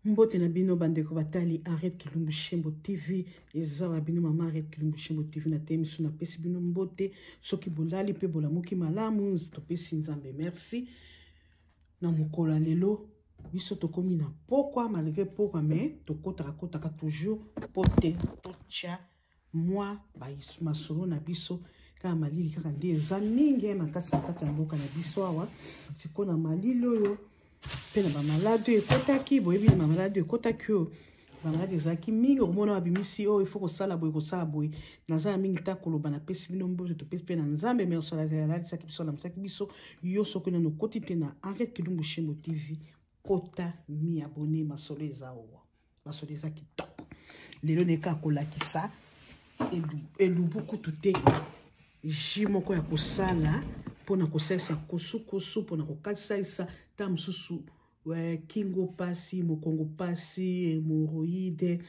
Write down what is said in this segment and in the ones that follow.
Mbote na bino bandeko batali Arrête Kilumbu Shembo TV ezawa bino mama Arrête Kilumbu Shembo TV na temisu na pesi bino mbote soki bolali pe bolamuki malamu to pesi nzambe merci na mukola lelo biso tokomi na pokwa malgré pokwa mais tokotaka toujours pote tocha moi ba masolo na biso kaka malili kaka nde eza mingi makasi na kati ya mboka na biso awa sikona malili oyo pe na bamalade ekotaki boyebi na bamalade ekotaki oyo bamalade ezalaki mingi okomona babimisi oyo ifo kosala boye naza na mingi ta koloba na pesi bino mbote topesi mpe na nzambe merci alalisaki biso alamusaki biso yo soki nano okoti te na Arrête Kilumbu Shembo TV kota mi abone masolo eza owa masolo eza kitoko lelo neka kolakisa elubu kutu te ji moko ya kosala pona kosalisa kosukosu pona kokasalisa ta mosusu kingo pasi mokongo pasi hémorroïde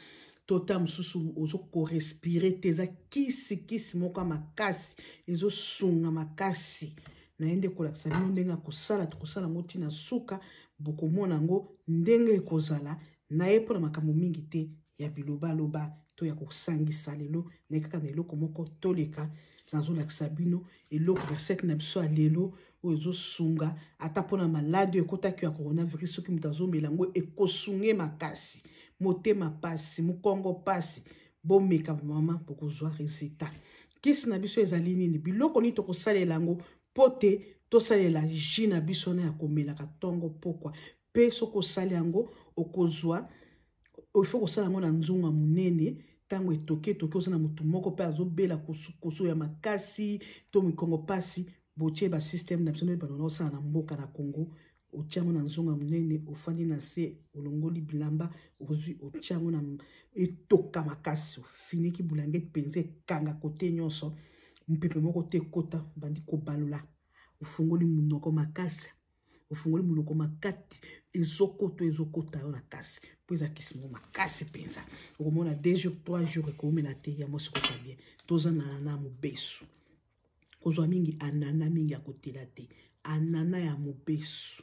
to ta mosusu ozokorespire te eza kisi moko ya makasi ezosunga makasi nayende kolakisa bino ndenge ya kosala tokosala yango ntina suka bokomona yango ndenge ekozala naye mpona makambo mingi te ya bilobaloba to ya kosangisa lelo naye kaka na eloko moko toleka nazolakisa bino eloko verset na biso ya lelo oyo ezosunga ata mpona maladi ekotaki ya coronavirus soki moto azomela yango ekosunge makasi motema pasi mokongo pasi bomeka mama bokozwa resultat kisi na biso ezali nini biloko nini tokosalela yango po te tosalela ji na biso na ya komelaka ntongo pokwa mpe soki osala yango okozwa ifo kosala yango na nzungu ya monene tango etoke oza na mutu moko pe azobela kosu ya makasi to mikongo pasi botie ba système na biso nde bano osala na mboka na Congo otiango na nzungu ya monene ofandi na se olongoli bilamba ozwi otiango na etoka makasi ofiniki bulangeti penza ekanga kote nyonso mpepe moko te ekota bandi kobalola ofungoli munoko makasi ofungoli munoko makati ezokota yo na kasi po eza kisi moko makasi penza okomona 2 jours 3 jours ekomela te yango sikota bien toza na anana mobesu kozwa mingi anana mingi ya kotela te anana ya mobesu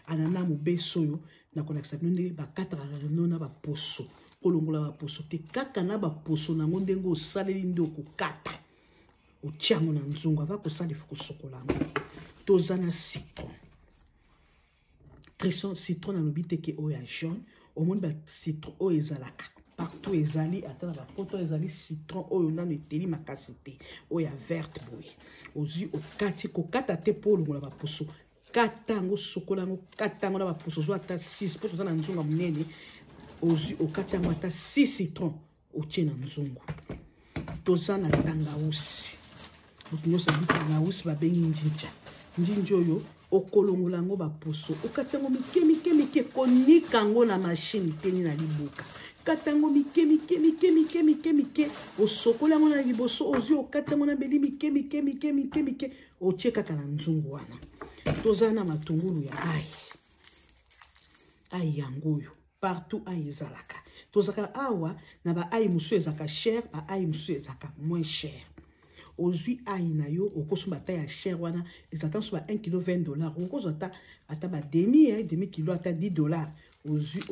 anana mobesu oyo nakolakisa bino ndenge bakataka no na baposo kolongola baposo te kaka na baposo nango ndenge osaleli nde okokata otiango na nzungu ava kosala ifo kosokola yango toza na citron na lobi teke oyo ya jaune omoni ba citron oyo ezalaka partout ezali ata na bapoto ezali citron oyo nano eteli makasi te oyo ya verte boye ozwi okati kokata te mpo olongola baposo kata yango sokola yango kata yango na baposo ozwa ata 6 mpo toza na nzungu ya monene ozwi okati yango ata 6 citron otie na nzungu toza na tangausi moto nyonso abi tangausi babengi njinja oyo okolongola yango baposo okati yango mike konika yango na mashine teni na liboka kata yango mike osokola yango na liboso ozwi okati yango na beli mike otie kaka na nzungu wana toza na matungulu ya ai yango oyo partout ai ezalaka tozaka awa na ba ai mosusu ezalaka cher ba ai mosusu ezalaka moins cher ozwi ai na yo okosomba ata ya cher wana ezalaka so ba 1 kilo $20 okozwa ata ba demi kilo ata $10 ozwi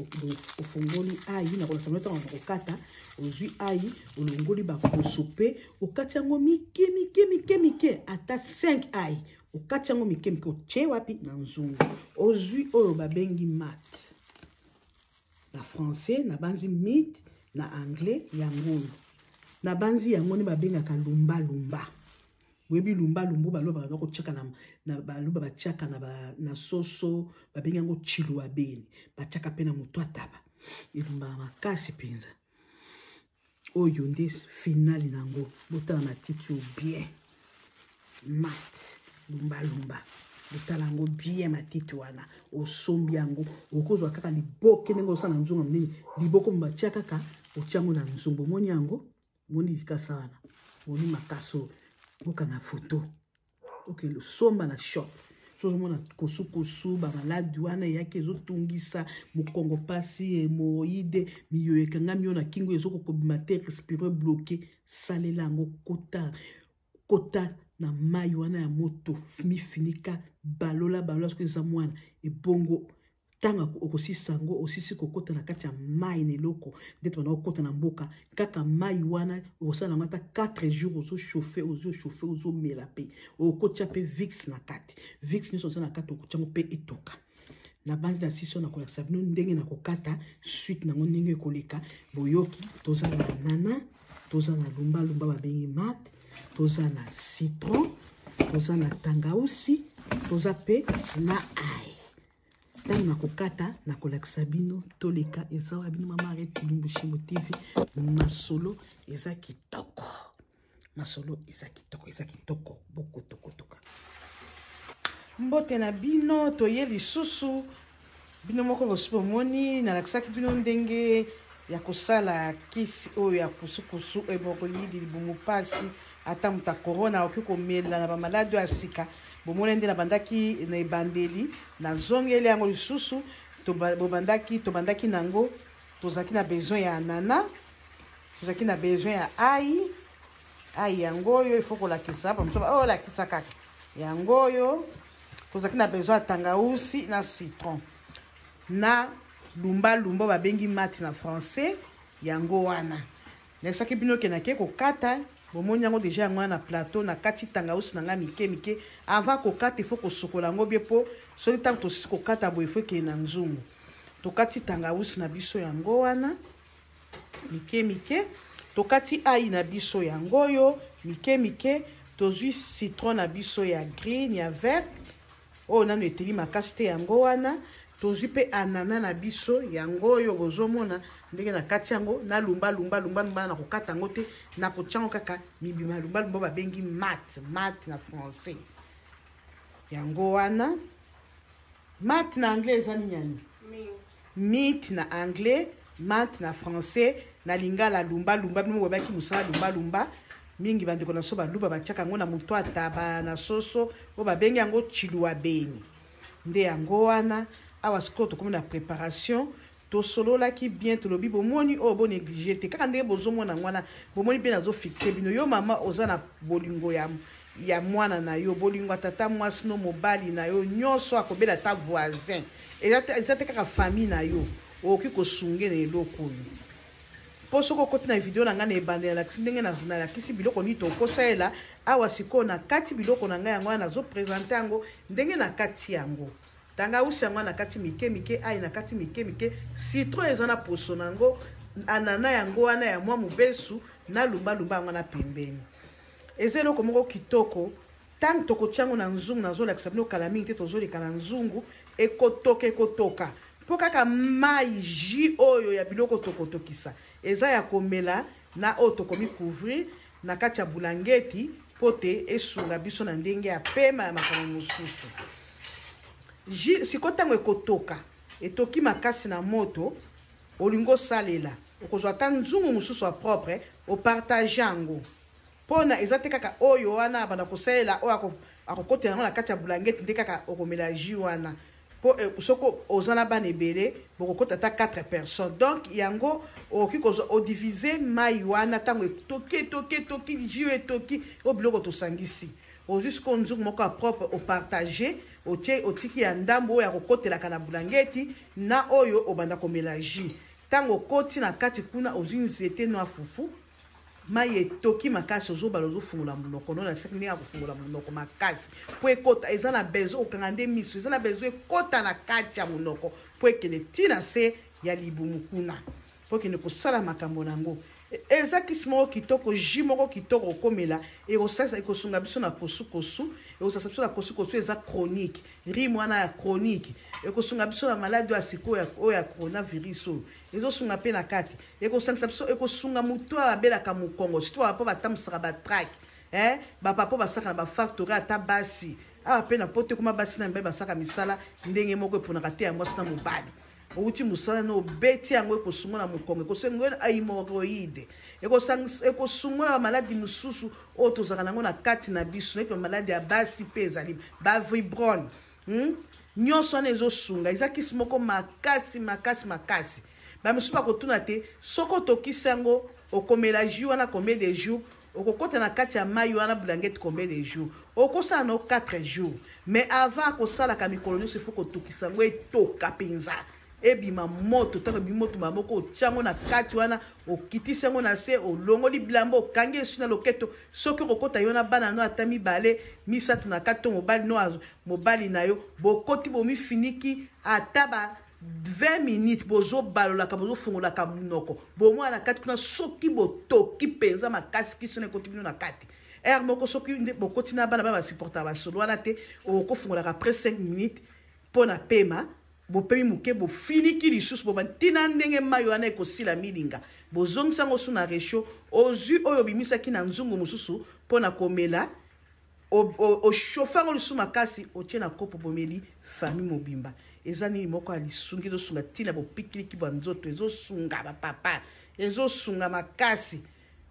ofungoli ai na kolasa nota na kokata ozwi ai olongoli baposo pe okati yango mike ata 5 ai okati yango mike otie wapi na nzungu ozwi oyo babengi mat na français na banzi meat na anglais yango na banzi yango ni babengaka lumba webi lumba baloba ba ko cheka na baloba ba chaka na soso babenga ngo chilwa beni ba chaka pe na mutu ataba ilumba makasi penza oyo nde finali nango botala na titre bien mat lumba botala ngo bien matiti wana osombi yango okozwa kaka liboke ndenge osala nzungu mnini liboko mbatia kaka otiango na nzungu moni yango moni kasa wana moni makaso boka na photo okay lo somba na shop sozo mona kosukosu ba maladi wana yake ezotungisa mokongo pasi hémorroïde miyo ekanga miyo na kingo ezokokobima te respire bloqué salela yango kota na mai wana ya moto mifinika balola soki eza mwana ebongo tanga okosisa yango osisi kokota na kati ya mai na eloko nde tobanda kokota na mboka kaka mai wana okosala yango ata 4 jours ozochauffe ozomela mpe okotya mpe vix na kati vix nyonso oza na kati okotya yango mpe etoka na banzi na sisi oyo nakolakisa bino ndenge na kokata suite nango ndenge ekoleka boyoki toza na nana toza na lumbalumba babengi mat toza na citron toza na tangausi toza mpe na ai ntango na kokata na kolakisa bino toleka eza wa bino mama Arrête Kilumbu Shembo TV masolo eza kitoko eza kitoko bokotokotoka mbote na bino toye lisusu bino moko bosupo moni nalakisaki bino ndenge ya kosala kisi oyo ya kusukusu eboroyidi libumu pasi ata muta corona oki komela na bamaladi ya sika bomona nde na bandaki na ebandeli na zongeli yango lisusu tobandaki nango tozaki na besoin ya nana tozaki na besoin ya ai yango oyo ifo kolakisa pa lakisa kaka yango oyo tozaki na besoin ya tangausi na citron na lumbalumba babengi mati na français yango wana nakisaki bino kenake kokata bomoni yango deja yango na plateau na kati tangausi na nga mike avant kokata ifo kosokola yango bie po soki ntango tosisi kokata boye ifo ekeye na nzungu tokati tangausi na biso yango wana mike tokati ai na biso yango oyo mike tozwi citron na biso ya green ya vert oyo nano eteli makasi te yango wana tozwi mpe anana na biso yango oyo bozomona ndenge na kati yango na lumba na kokata yango te na kotya yango kaka mibima lumba babengi mat na français yango wana mat na anglais eza nini mint na anglais mat na français na lingala lumba bino babaki musala lumba mingi bandeko na so baluba batiaka yango na moto ataba na soso oyo babengi yango chilwa beni nde yango wana awa sikoyo tokomi na préparation tosololaki bien tolobi bomoni oyo bonéglige te kaka ndenge bozomona ngwana bomoni mpe nazofixe bino yo mama oza na bolingo ya mwana na yo bolingo atata mwasi no mobali na yo nyonso akobela ta voisin eza te kaka famille na yo okoki kosunge na eloko oyo mpo soki okoti na video na ngai na ebandela lakisi ndenge nalakisi biloko nini tokosalela awa sikoyo na kati biloko na ngai yango wana nazopresente yango ndenge na kati yango tangausi yango na kati mike ai na kati mike citron eza na poso nango anana yango wana ya mwa mobesu na lumbalumba yango na pembeni eza eloko moko kitoko ntango tokotya yango na nzungu nazolakisa bino kala mingi te tozoleka na nzungu ekotoka mpo kaka mai jus oyo ya biloko tokotokisa eza ya komela na oyo tokomi couvrir na kati ya bulangeti mpo te esunga biso na ndenge ya pema ya makambo mosusu siko ntango ekotoka etoki makasi na moto olingo osalela okozwa ata nzungu mosusu ya propre opartage yango mpona eza te kaka oyo wana abanda kosalela oyo akokotela yango na kati ya bulangeti nde kaka okomela jus wana mpo soko oza na bana ebele bokokota ata 4 personnes donc yango okoki kozwa odivise mai wana ntango etoki jus etoki oyo biloko tosangisi ozwi siko nzungu moko ya propre opartage otiki ya ndambo oyo akokotelaka na bulangeti na oyo obanda komela jus ntango okoti na kati kuna ozwi nzete no afufu mai etoki makasi ozobala ozofungola monoko nona seki ndenge akofungola monoko makasi mpo ekota eza na bezo okanga nde miso eza na bezo ekota na kati ya monoko mpo ekende ntina se ya libumu kuna mpo ekende kosala makambo nango eza kisi moko kitoko jus moko kitoko okomela ekosunga biso na kosukosu ekosasa biso na kosukosu eza chronique rime wana ya chronique ekosunga biso na maladi ya sikoyo oyo ya coronavirus oyo ezosunga mpe na kati ekosangisa biso ekosunga motu oyo abelaka mokongo surtout bapa batambusaka batrake bapapa basaka na bafactory ata basi awa mpe na po te kuma basi na mibali basaka misala ndenge moko eponaka te ya mwasi na mobali outi musala no beti yango ekosungola mokongo ekosungola aimoroide ekosungola bamaladi mosusu oyo tozalaka nango na kati na biso neti bamaladi ya basi mpe ezali bavibrone nyonso wana ezosunga eza kisi moko makasi bamosusu bakotuna te soko otokisi yango okomela jus wana combien de jours okokota na kati ya mai wana blanquette combien de jours okosala no 4 jours mais avant kosalaka mikolo nyonso ifo kotokisa yango etoka mpenza ebima moto ntango bimoto maboko otiango na kati wana okitisi yango na se olongoli bilamba okangi esu na loketo soki okokota yo na bana no ata mibale misato na kati to mobali na yo bokoti bomifiniki ata ba 20 minutes bozobalolaka bozofungolaka munoko bomwa na kati kuna soki botoki mpenza makasi kiso na ekoti bino na kati moko soki bokoti na bana basupporta basolo wana te okofungolaka après 5 minutes mpo na pema bopemi moke bofiniki lisusu bobantina ndenge mai wana ekosila milinga bozongisa yango su na resho ozwi oyo obimisaki na nzungu mosusu mpo na komela oshofe yango lisusu makasi otie na kopo bomeli famille mobimba eza nini moko alisungi ezosunga ntina bopikiliki banzoto ezosunga bapapa ezosunga makasi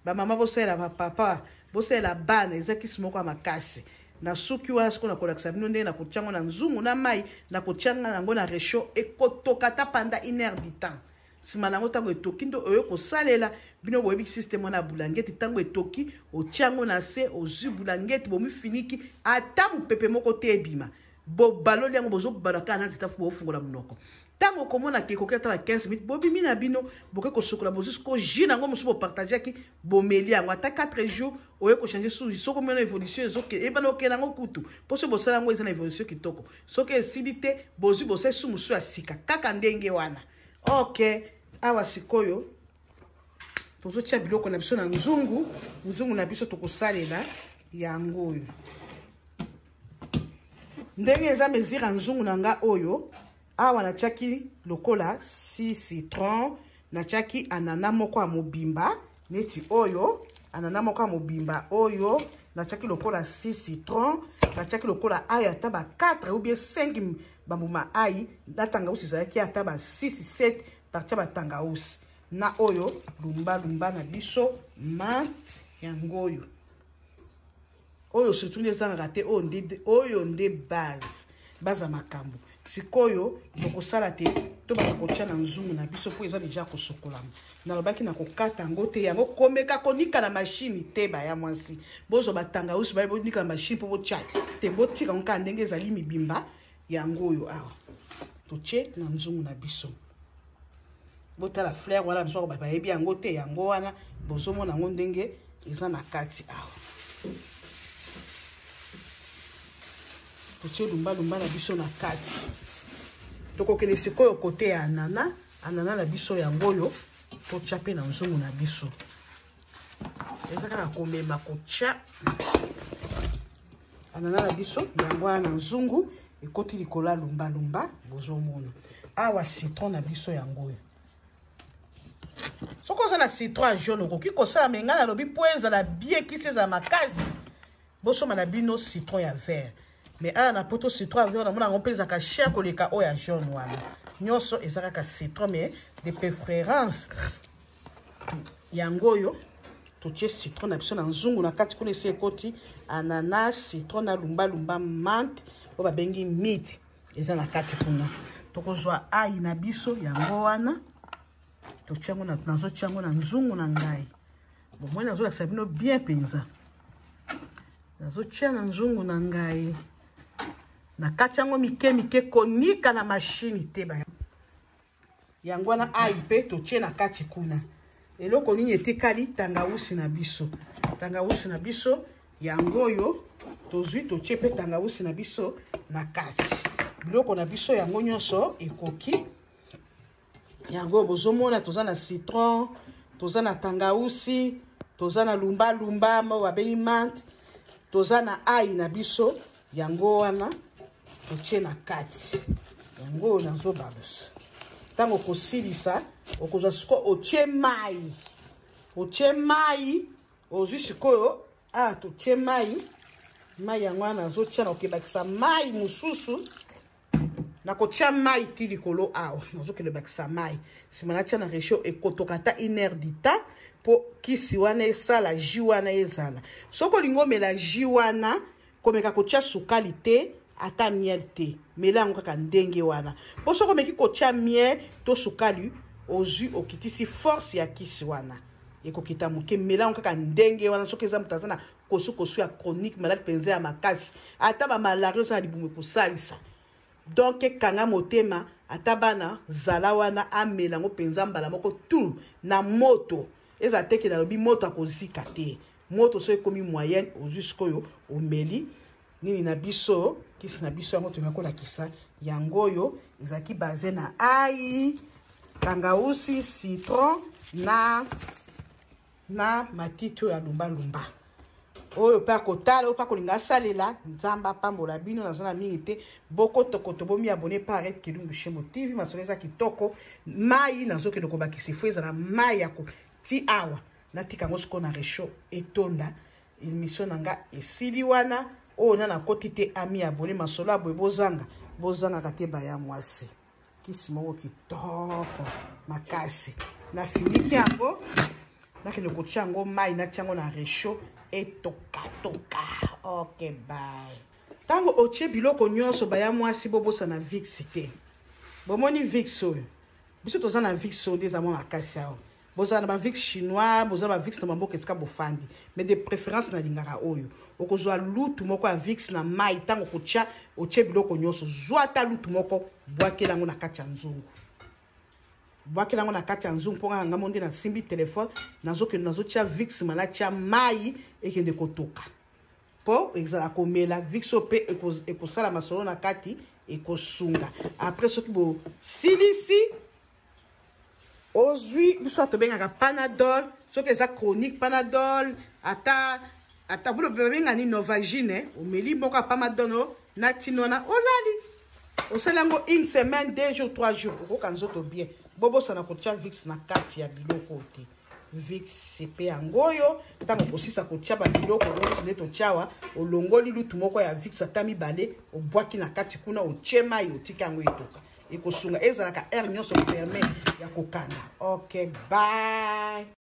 bamama bosalela bapapa bosalela bana eza kisi moko ya makasi na suki wana siko na kolakisa bino ndenge na kotiango na nzungu na mai na kotianga nango na resho ekotoka ta panda 1 heure du temps nsima nango ntango etoki ndo oyo kosalela bino boyebi systeme wana ya bulangeti ntango etoki otiango na se ozwi bulangeti bomifiniki ata mopepe moko te ebima bobaloli yango bozobalaka na nzita fu bofungola munoko tango komona ke kokia ta 15 minutes bobimi na bino boke kosokola bozusko jus nango mosu bopartage ki bomeli yango ata 4 jours oye ko changer sous soko mena évolution ezoke ebana oke nango kutu poso bosala yango eza na évolution kitoko soki esili te bozwi bosali su mosu ya sika kaka ndenge wana ok awa sikoyo tozotia biloko na biso na nzungu na biso tokosalela yango oyo ndenge eza mesure nzungu nanga oyo awa natiaki lokola 6 citron natiaki anana moko ya mobimba neti oyo anana moko ya mobimba oyo natiaki lokola 6 citron natiaki lokola ayi ata ba 4 ou bien 5 bambuma ayi natangausi ezalaki ata ba 6 7 partia batangausi na oyo lumba na biso mat yango oyo surtout ezangaka te oyo nde base ya makambo sikoyo bokosala te to bakotia na nzungu na biso po eza deja kosokolama nalobaki na kokata yango te yango komeka konika na mashine te baya mwasi bozwa batangausi baye bonika na mashine po botia te botika ngo kaka ndenge ezali mibimba yango oyo awa totie na nzungu na biso botala fleur wana biso bayebi yango te yango wana bozomona yango ndenge eza na kati awa totie lumba na biso na kati tokokele sikoyo kote ya anana na biso yango oyo totia pe na nzungu na biso eza kaka komema kotia anana na biso yango wana na nzungu ekoti likola lumba bozomona awa citron na biso yango oyo soko oza na citron jaune okoki kosala menga nalobi po ezala bien kisi ezala makasi bosoma na bino citron ya vert mais awa na poto citron ya vert namona yango mpe ezalaka cher koleka oyo ya jaune wana nyonso eza kaka citron mais de préférence yango oyo totie citron na biso na nzungu na kati kuna esi ekoti ananas citron na lumba mante oyo babengi mid eza na kati kuna tokozwa ai na biso yango wana totiango nazotiango na nzungu na ngai bomoi nazolakisa bino bien mpenza nazotia na nzungu na ngai na kati yango mike konika na mashine te yango wana ai mpe totie na kati kuna eloko nini etekali tangausi na biso yango oyo tozwi totie mpe tangausi na biso na kati biloko na biso yango nyonso ekoki yango bozomona toza na citron toza na tangausi toza na lumba mo babengi mante toza na ai na biso yango wana totie na kati yango nazobalusa ntango kosilisa okozwa sikoyo otie mai ozwi sikoyo totie mai yango wana nazotia na okebakisa mai mosusu nakotia mai ti likolo awa nazokende bakisa mai nsima natia na resho ekotoka ata 1 heure du temps po kisi wana esala jus wana ezala soki olingi omela jus wana komeka kotia sukali te ata miel te mela yango kaka ndenge wana po soki omeki kotia miel to sukali ozwi okitisi force ya kisi wana ekokita moke mela kaka ndenge wana soki eza moto aza na kosu ya chronique malade penza ya makasi ata bamalari oza na libumu ekosalisa donc kanga motema ata bana zala wana amela yango mpenza mbala moko tu na moto eza teke nalobi moto akozika te moto so ekomi moyenne ozwi sikoyo omeli nini na biso kisi na biso yango tonakolakisa yango oyo ezalaki base na ai tangausi citron na matiti oyo ya lumbalumba oyo mpe akotala oyo mpe akolinga asalela nzambe apambola bino naza na mingi te bokotokoto bomi abone pa Arrête Kilumbu Shembo TV masolo eza kitoko mai nazokende kobakisa fo eza na mai ya ti awa natika yango siko na resho etonda émission na nga esili wana oyo na nakoti te ami abone masolo aboye bozangaka te baya mwasi kisi moko kitoko makasi na finiki yango nakende kotia yango mai natia yango na resho etokatoka. Ok, bye. Tango otie biloko nyonso baya mwasi bobosa na Vicks te. Bomoni Vicks oyo. Biso toza na Vicks oyo ndeza mwa makasi awo. Boza na ba Vicks chinois, boza ba Vicks na maboko esika bofandi. Mais de préférence na lingaka oyo. Okozwa lutu moko ya Vicks na mai tango kotia otie biloko nyonso. Zwa ta lutu moko bwakela ngo na kati ya nzungu. Bwakela yango na kati ya nzungu mpo nga monde na simbi telefone nazotia Vicks malatia mai ekende kotoka po ezala komela Vicks pe ekosala masolo na kati ekosunga après soki bo silisi ozwi biso tobengaka Panadol soki eza chronique Panadol ata bulo benga ni Novagine omeli moko ya Panadol na tinona olali osala yango une semaine 2 jours 3 jours okoka nzoto bien bobo sana kotia Vicks na kati ya biloko te Vicks sepe yangoyo tango kosisa kotia ba biloko nyonso nde totiawa olongoli lutu moko ya Vicks ata mibale obwaki na kati kuna ochema yo tika yango etoka ekosunga ezalaka air nyonso fermé ya kokanga. Ok, bye.